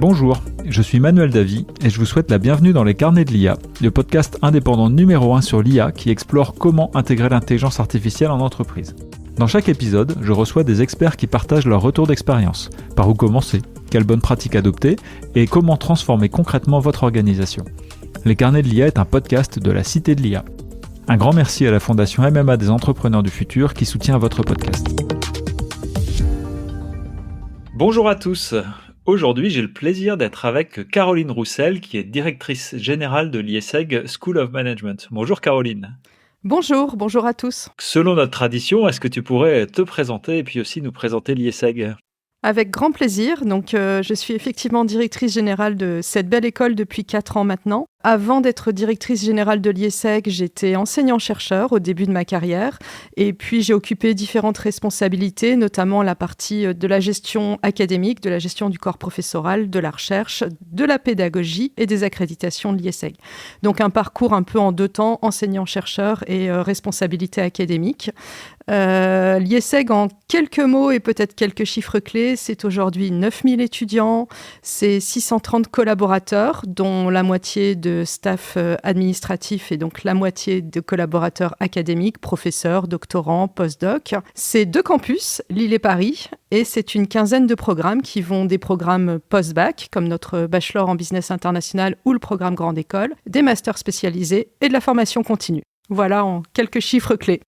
Bonjour, je suis Manuel Davy et je vous souhaite la bienvenue dans les Carnets de l'IA, le podcast indépendant numéro 1 sur l'IA qui explore comment intégrer l'intelligence artificielle en entreprise. Dans chaque épisode, je reçois des experts qui partagent leur retour d'expérience, par où commencer, quelles bonnes pratiques adopter et comment transformer concrètement votre organisation. Les Carnets de l'IA est un podcast de la Cité de l'IA. Un grand merci à la Fondation MMA des entrepreneurs du futur qui soutient votre podcast. Bonjour à tous. Aujourd'hui, j'ai le plaisir d'être avec Caroline Roussel, qui est directrice générale de l'IESEG School of Management. Bonjour Caroline. Bonjour à tous. Selon notre tradition, est-ce que tu pourrais te présenter et puis aussi nous présenter l'IESEG ? Avec grand plaisir. Donc, je suis effectivement directrice générale de cette belle école depuis 4 ans maintenant. Avant d'être directrice générale de l'IESEG, j'étais enseignant-chercheur au début de ma carrière. Et puis, j'ai occupé différentes responsabilités, notamment la partie de la gestion académique, de la gestion du corps professoral, de la recherche, de la pédagogie et des accréditations de l'IESEG. Donc, un parcours un peu en 2 temps, enseignant-chercheur et responsabilité académique. L'IESEG, en quelques mots et peut-être quelques chiffres clés, c'est aujourd'hui 9000 étudiants, c'est 630 collaborateurs, dont la moitié de staff administratif et donc la moitié de collaborateurs académiques, professeurs, doctorants, post-doc. C'est 2 campus, Lille et Paris, et c'est une quinzaine de programmes qui vont des programmes post-bac, comme notre bachelor en business international ou le programme grande école, des masters spécialisés et de la formation continue. Voilà en quelques chiffres clés.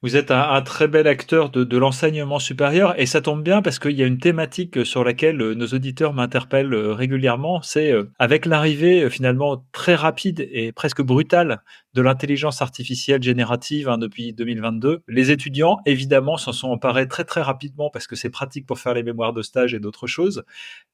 Vous êtes un très bel acteur de l'enseignement supérieur et ça tombe bien parce qu'il y a une thématique sur laquelle nos auditeurs m'interpellent régulièrement, c'est avec l'arrivée finalement très rapide et presque brutale de l'intelligence artificielle générative depuis 2022. Les étudiants, évidemment, s'en sont emparés très très rapidement parce que c'est pratique pour faire les mémoires de stage et d'autres choses.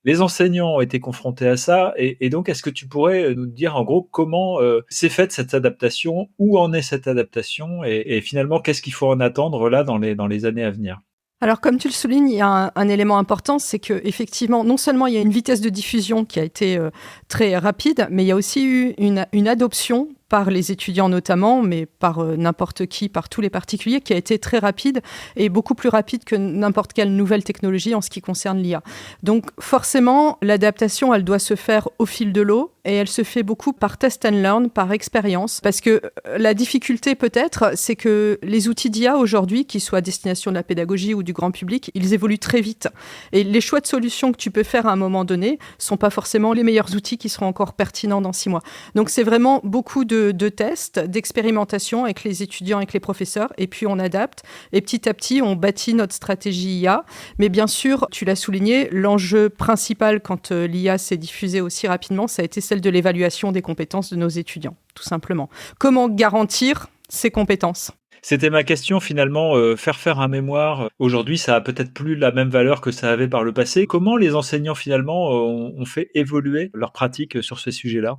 Les enseignants ont été confrontés à ça et donc est-ce que tu pourrais nous dire en gros comment s'est faite cette adaptation, où en est cette adaptation et finalement qu'est-ce qu'il faut en attendre là dans les années à venir ? Alors, comme tu le soulignes, il y a un élément important, c'est qu'effectivement, non seulement il y a une vitesse de diffusion qui a été très rapide, mais il y a aussi eu une adoption par les étudiants notamment, mais par n'importe qui, par tous les particuliers, qui a été très rapide et beaucoup plus rapide que n'importe quelle nouvelle technologie en ce qui concerne l'IA. Donc forcément, l'adaptation, elle doit se faire au fil de l'eau et elle se fait beaucoup par test and learn, par expérience, parce que la difficulté peut-être, c'est que les outils d'IA aujourd'hui, qu'ils soient à destination de la pédagogie ou du grand public, ils évoluent très vite. Et les choix de solutions que tu peux faire à un moment donné sont pas forcément les meilleurs outils qui seront encore pertinents dans 6 mois. Donc c'est vraiment beaucoup de tests, d'expérimentation avec les étudiants, avec les professeurs, et puis on adapte. Et petit à petit, on bâtit notre stratégie IA. Mais bien sûr, tu l'as souligné, l'enjeu principal quand l'IA s'est diffusée aussi rapidement, ça a été celle de l'évaluation des compétences de nos étudiants, tout simplement. Comment garantir ces compétences ? C'était ma question finalement, faire un mémoire, aujourd'hui ça a peut-être plus la même valeur que ça avait par le passé. Comment les enseignants finalement ont fait évoluer leurs pratiques sur ces sujets-là ?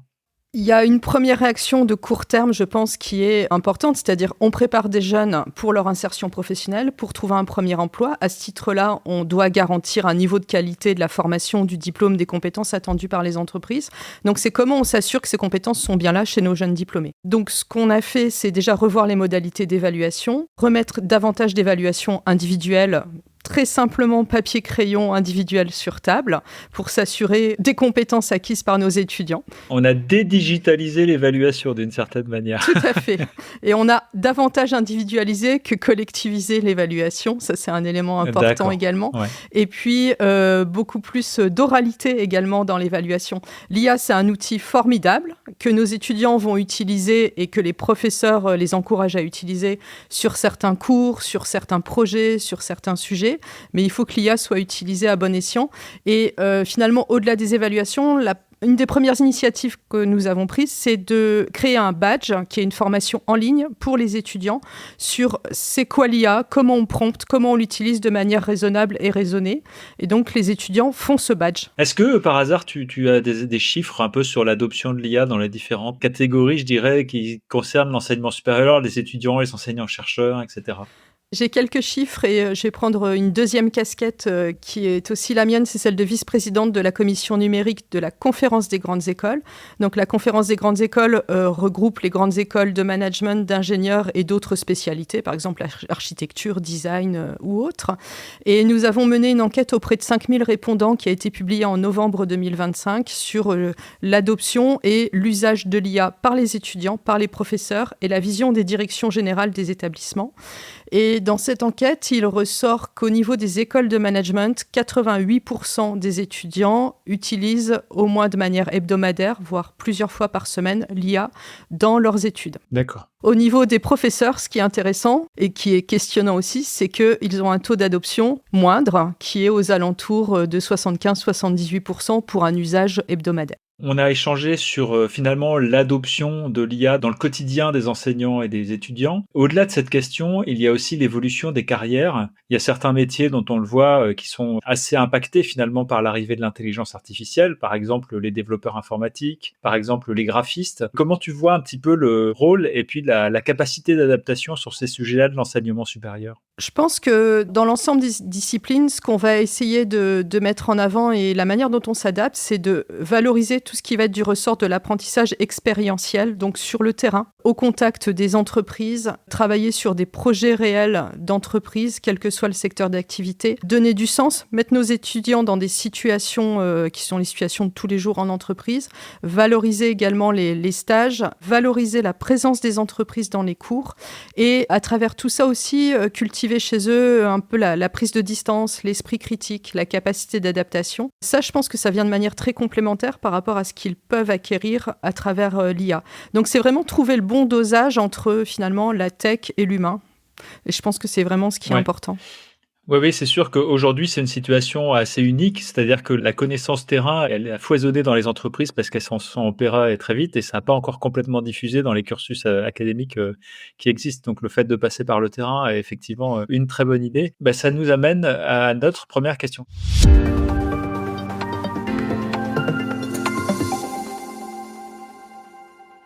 Il y a une première réaction de court terme, je pense, qui est importante, c'est-à-dire on prépare des jeunes pour leur insertion professionnelle, pour trouver un premier emploi. À ce titre-là, on doit garantir un niveau de qualité de la formation, du diplôme, des compétences attendues par les entreprises. Donc c'est comment on s'assure que ces compétences sont bien là chez nos jeunes diplômés. Donc ce qu'on a fait, c'est déjà revoir les modalités d'évaluation, remettre davantage d'évaluations individuelles, très simplement papier-crayon individuel sur table pour s'assurer des compétences acquises par nos étudiants. On a dédigitalisé l'évaluation d'une certaine manière. Tout à fait. Et on a davantage individualisé que collectivisé l'évaluation. Ça, c'est un élément important. D'accord. Également. Ouais. Et puis, beaucoup plus d'oralité également dans l'évaluation. L'IA, c'est un outil formidable que nos étudiants vont utiliser et que les professeurs les encouragent à utiliser sur certains cours, sur certains projets, sur certains sujets. Mais il faut que l'IA soit utilisée à bon escient. Et finalement, au-delà des évaluations, une des premières initiatives que nous avons prises, c'est de créer un badge qui est une formation en ligne pour les étudiants sur c'est quoi l'IA, comment on prompte, comment on l'utilise de manière raisonnable et raisonnée. Et donc, les étudiants font ce badge. Est-ce que, par hasard, tu as des chiffres un peu sur l'adoption de l'IA dans les différentes catégories, je dirais, qui concernent l'enseignement supérieur, les étudiants, les enseignants-chercheurs, etc. J'ai quelques chiffres et je vais prendre une deuxième casquette qui est aussi la mienne, c'est celle de vice-présidente de la commission numérique de la Conférence des grandes écoles. Donc la Conférence des grandes écoles regroupe les grandes écoles de management, d'ingénieurs et d'autres spécialités, par exemple architecture, design ou autres. Et nous avons mené une enquête auprès de 5000 répondants qui a été publiée en novembre 2025 sur l'adoption et l'usage de l'IA par les étudiants, par les professeurs et la vision des directions générales des établissements. Et dans cette enquête, il ressort qu'au niveau des écoles de management, 88% des étudiants utilisent au moins de manière hebdomadaire, voire plusieurs fois par semaine, l'IA dans leurs études. D'accord. Au niveau des professeurs, ce qui est intéressant et qui est questionnant aussi, c'est qu'ils ont un taux d'adoption moindre, qui est aux alentours de 75-78% pour un usage hebdomadaire. On a échangé sur finalement l'adoption de l'IA dans le quotidien des enseignants et des étudiants. Au-delà de cette question, il y a aussi l'évolution des carrières. Il y a certains métiers dont on le voit qui sont assez impactés finalement par l'arrivée de l'intelligence artificielle, par exemple les développeurs informatiques, par exemple les graphistes. Comment tu vois un petit peu le rôle et puis la capacité d'adaptation sur ces sujets-là de l'enseignement supérieur? Je pense que dans l'ensemble des disciplines, ce qu'on va essayer de mettre en avant et la manière dont on s'adapte, c'est de valoriser tout ce qui va être du ressort de l'apprentissage expérientiel, donc sur le terrain, au contact des entreprises, travailler sur des projets réels d'entreprise, quel que soit le secteur d'activité, donner du sens, mettre nos étudiants dans des situations qui sont les situations de tous les jours en entreprise, valoriser également les stages, valoriser la présence des entreprises dans les cours et à travers tout ça aussi cultiver chez eux un peu la prise de distance, l'esprit critique, la capacité d'adaptation. Ça, je pense que ça vient de manière très complémentaire par rapport à ce qu'ils peuvent acquérir à travers l'IA. Donc, c'est vraiment trouver le bon dosage entre finalement la tech et l'humain. Et je pense que c'est vraiment ce qui est important. Oui, oui, c'est sûr qu'aujourd'hui, c'est une situation assez unique, c'est-à-dire que la connaissance terrain, elle a foisonné dans les entreprises parce qu'elles s'en sont opérées très vite et ça n'a pas encore complètement diffusé dans les cursus académiques qui existent. Donc, le fait de passer par le terrain est effectivement une très bonne idée. Bah, ça nous amène à notre première question.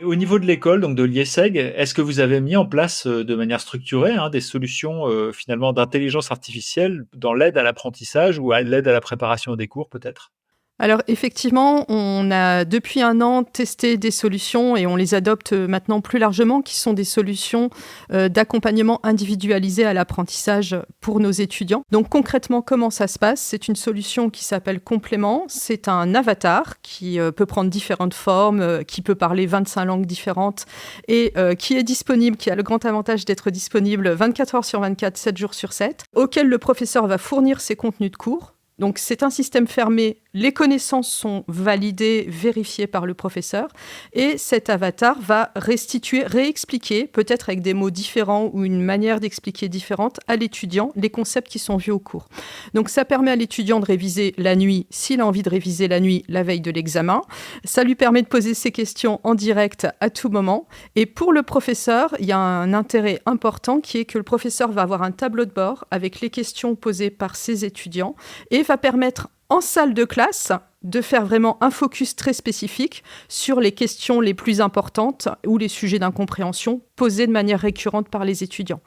Au niveau de l'école, donc de l'IESEG, est-ce que vous avez mis en place, de manière structurée, des solutions, finalement d'intelligence artificielle dans l'aide à l'apprentissage ou à l'aide à la préparation des cours peut-être? Alors effectivement, on a depuis 1 an testé des solutions et on les adopte maintenant plus largement, qui sont des solutions d'accompagnement individualisé à l'apprentissage pour nos étudiants. Donc concrètement, comment ça se passe? C'est une solution qui s'appelle Complément. C'est un avatar qui peut prendre différentes formes, qui peut parler 25 langues différentes et qui est disponible, qui a le grand avantage d'être disponible 24 heures sur 24, 7 jours sur 7, auquel le professeur va fournir ses contenus de cours. Donc c'est un système fermé, les connaissances sont validées, vérifiées par le professeur et cet avatar va restituer, réexpliquer, peut-être avec des mots différents ou une manière d'expliquer différente à l'étudiant les concepts qui sont vus au cours. Donc ça permet à l'étudiant de réviser la nuit, s'il a envie de réviser la nuit la veille de l'examen. Ça lui permet de poser ses questions en direct à tout moment. Et pour le professeur, il y a un intérêt important qui est que le professeur va avoir un tableau de bord avec les questions posées par ses étudiants et va permettre en salle de classe de faire vraiment un focus très spécifique sur les questions les plus importantes ou les sujets d'incompréhension posés de manière récurrente par les étudiants.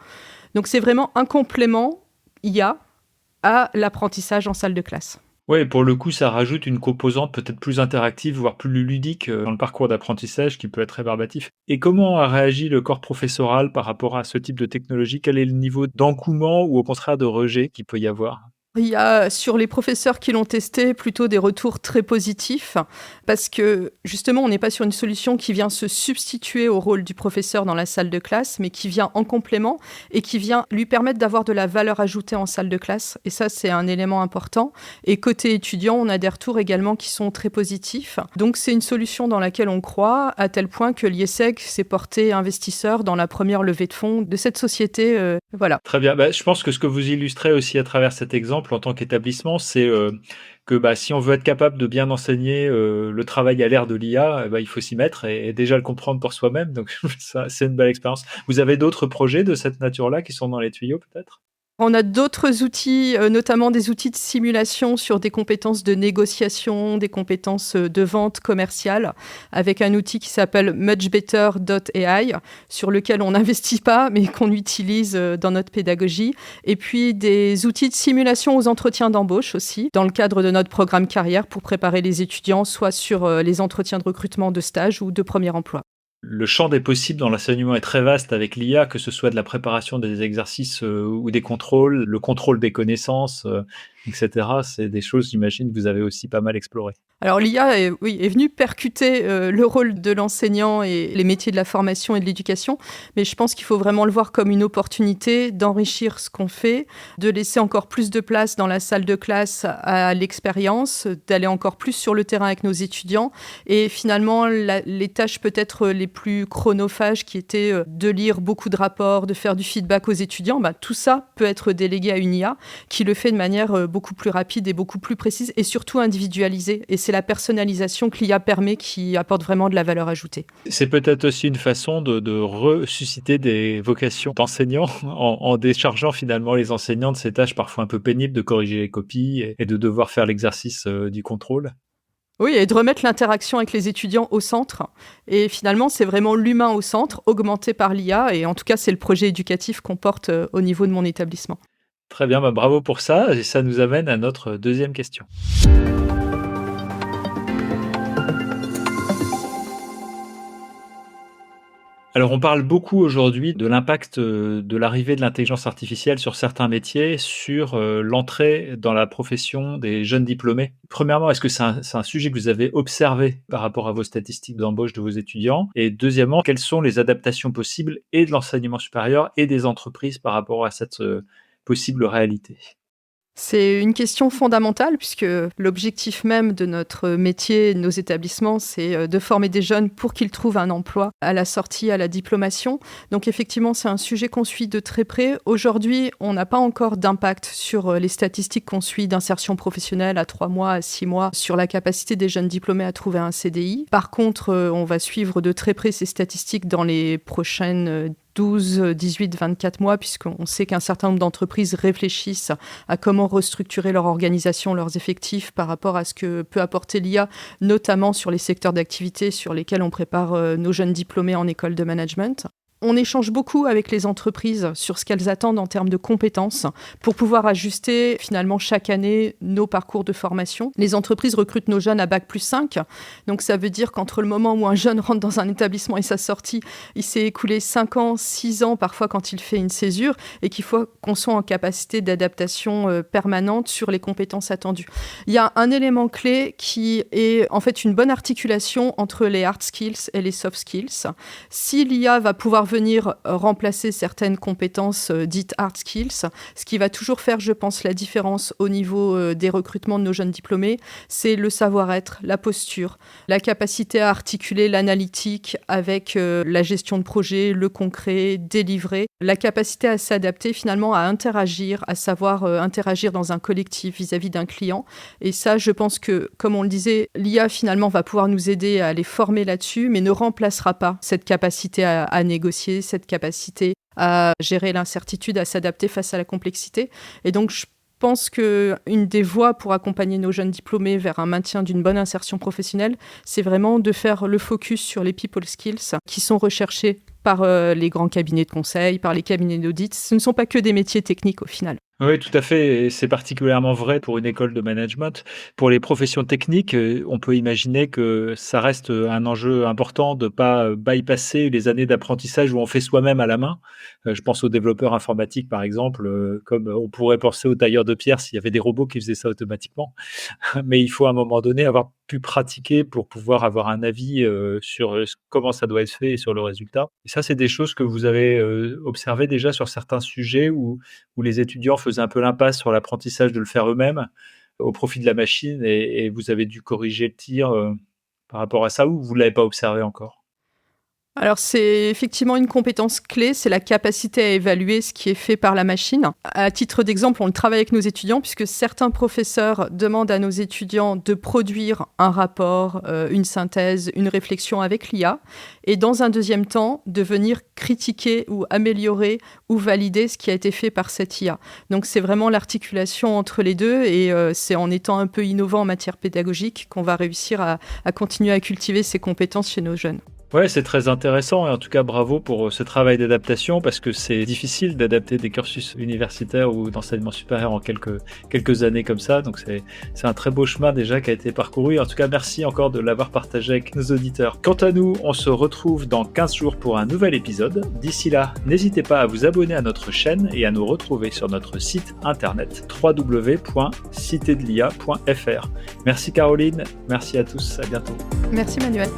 Donc c'est vraiment un complément IA à l'apprentissage en salle de classe. Ouais, pour le coup, ça rajoute une composante peut-être plus interactive, voire plus ludique, dans le parcours d'apprentissage qui peut être rébarbatif. Et comment a réagi le corps professoral par rapport à ce type de technologie? Quel est le niveau d'engouement ou au contraire de rejet qu'il peut y avoir? Il y a, sur les professeurs qui l'ont testé, plutôt des retours très positifs parce que, justement, on n'est pas sur une solution qui vient se substituer au rôle du professeur dans la salle de classe, mais qui vient en complément et qui vient lui permettre d'avoir de la valeur ajoutée en salle de classe. Et ça, c'est un élément important. Et côté étudiant, on a des retours également qui sont très positifs. Donc, c'est une solution dans laquelle on croit, à tel point que l'IESEG s'est porté investisseur dans la première levée de fonds de cette société. Voilà. Très bien. Bah, je pense que ce que vous illustrez aussi à travers cet exemple en tant qu'établissement, c'est que si on veut être capable de bien enseigner le travail à l'ère de l'IA, il faut s'y mettre et déjà le comprendre pour soi-même. Donc, ça, c'est une belle expérience. Vous avez d'autres projets de cette nature-là qui sont dans les tuyaux peut-être? On a d'autres outils, notamment des outils de simulation sur des compétences de négociation, des compétences, de vente commerciale, avec un outil qui s'appelle muchbetter.ai, sur lequel on n'investit pas, mais qu'on utilise, dans notre pédagogie. Et puis des outils de simulation aux entretiens d'embauche aussi, dans le cadre de notre programme carrière pour préparer les étudiants, soit sur, les entretiens de recrutement de stage ou de premier emploi. Le champ des possibles dans l'enseignement est très vaste avec l'IA, que ce soit de la préparation des exercices, ou des contrôles, le contrôle des connaissances, et cetera. C'est des choses, j'imagine, que vous avez aussi pas mal explorées. Alors l'IA est venue percuter le rôle de l'enseignant et les métiers de la formation et de l'éducation, mais je pense qu'il faut vraiment le voir comme une opportunité d'enrichir ce qu'on fait, de laisser encore plus de place dans la salle de classe à l'expérience, d'aller encore plus sur le terrain avec nos étudiants et finalement les tâches peut-être les plus chronophages qui étaient de lire beaucoup de rapports, de faire du feedback aux étudiants, bah, tout ça peut être délégué à une IA qui le fait de manière beaucoup plus rapide et beaucoup plus précise et surtout individualisée. Et c'est la personnalisation que l'IA permet qui apporte vraiment de la valeur ajoutée. C'est peut-être aussi une façon de ressusciter des vocations d'enseignants en déchargeant finalement les enseignants de ces tâches parfois un peu pénibles de corriger les copies et de devoir faire l'exercice, du contrôle. Oui, et de remettre l'interaction avec les étudiants au centre. Et finalement, c'est vraiment l'humain au centre, augmenté par l'IA. Et en tout cas, c'est le projet éducatif qu'on porte au niveau de mon établissement. Très bien, bah, bravo pour ça et ça nous amène à notre deuxième question. Alors, on parle beaucoup aujourd'hui de l'impact, de l'arrivée de l'intelligence artificielle sur certains métiers, sur, l'entrée dans la profession des jeunes diplômés. Premièrement, est-ce que c'est un sujet que vous avez observé par rapport à vos statistiques d'embauche de vos étudiants? Et deuxièmement, quelles sont les adaptations possibles et de l'enseignement supérieur et des entreprises par rapport à cette, possible réalité? C'est une question fondamentale puisque l'objectif même de notre métier, de nos établissements, c'est de former des jeunes pour qu'ils trouvent un emploi à la sortie, à la diplomation. Donc effectivement, c'est un sujet qu'on suit de très près. Aujourd'hui, on n'a pas encore d'impact sur les statistiques qu'on suit d'insertion professionnelle à 3 mois, à 6 mois, sur la capacité des jeunes diplômés à trouver un CDI. Par contre, on va suivre de très près ces statistiques dans les prochaines 12, 18, 24 mois, puisqu'on sait qu'un certain nombre d'entreprises réfléchissent à comment restructurer leur organisation, leurs effectifs par rapport à ce que peut apporter l'IA, notamment sur les secteurs d'activité sur lesquels on prépare nos jeunes diplômés en école de management. On échange beaucoup avec les entreprises sur ce qu'elles attendent en termes de compétences pour pouvoir ajuster finalement chaque année nos parcours de formation. Les entreprises recrutent nos jeunes à bac+5, donc ça veut dire qu'entre le moment où un jeune rentre dans un établissement et sa sortie, il s'est écoulé 5 ans, 6 ans parfois quand il fait une césure et qu'il faut qu'on soit en capacité d'adaptation permanente sur les compétences attendues. Il y a un élément clé qui est en fait une bonne articulation entre les hard skills et les soft skills. Si l'IA va pouvoir venir remplacer certaines compétences dites hard skills, ce qui va toujours faire, je pense, la différence au niveau des recrutements de nos jeunes diplômés, c'est le savoir-être, la posture, la capacité à articuler l'analytique avec la gestion de projet, le concret, délivrer, la capacité à s'adapter finalement, à interagir, à savoir interagir dans un collectif vis-à-vis d'un client. Et ça, je pense que, comme on le disait, l'IA finalement va pouvoir nous aider à les former là-dessus, mais ne remplacera pas cette capacité à négocier, cette capacité à gérer l'incertitude, à s'adapter face à la complexité. Et donc, je pense qu'une des voies pour accompagner nos jeunes diplômés vers un maintien d'une bonne insertion professionnelle, c'est vraiment de faire le focus sur les people skills qui sont recherchés par les grands cabinets de conseil, par les cabinets d'audit. Ce ne sont pas que des métiers techniques au final. Oui, tout à fait et c'est particulièrement vrai pour une école de management. Pour les professions techniques, on peut imaginer que ça reste, un enjeu important de pas, bypasser les années d'apprentissage où on fait soi-même à la main. Je pense aux développeurs informatiques, par exemple, comme on pourrait penser aux tailleurs de pierre s'il y avait des robots qui faisaient ça automatiquement. Mais il faut à un moment donné avoir pu pratiquer pour pouvoir avoir un avis, sur, comment ça doit être fait et sur le résultat. Et ça, c'est des choses que vous avez, observées déjà sur certains sujets où les étudiants faisaient un peu l'impasse sur l'apprentissage de le faire eux-mêmes, au profit de la machine et vous avez dû corriger le tir, par rapport à ça ou vous ne l'avez pas observé encore? Alors, c'est effectivement une compétence clé, c'est la capacité à évaluer ce qui est fait par la machine. À titre d'exemple, on le travaille avec nos étudiants puisque certains professeurs demandent à nos étudiants de produire un rapport, une synthèse, une réflexion avec l'IA et dans un deuxième temps, de venir critiquer ou améliorer ou valider ce qui a été fait par cette IA. Donc, c'est vraiment l'articulation entre les deux et c'est en étant un peu innovant en matière pédagogique qu'on va réussir à continuer à cultiver ces compétences chez nos jeunes. Ouais, c'est très intéressant et en tout cas bravo pour ce travail d'adaptation parce que c'est difficile d'adapter des cursus universitaires ou d'enseignement supérieur en quelques années comme ça. Donc c'est un très beau chemin déjà qui a été parcouru. En tout cas, merci encore de l'avoir partagé avec nos auditeurs. Quant à nous, on se retrouve dans 15 jours pour un nouvel épisode. D'ici là, n'hésitez pas à vous abonner à notre chaîne et à nous retrouver sur notre site internet www.citédelia.fr. Merci Caroline, merci à tous, à bientôt. Merci Manuel.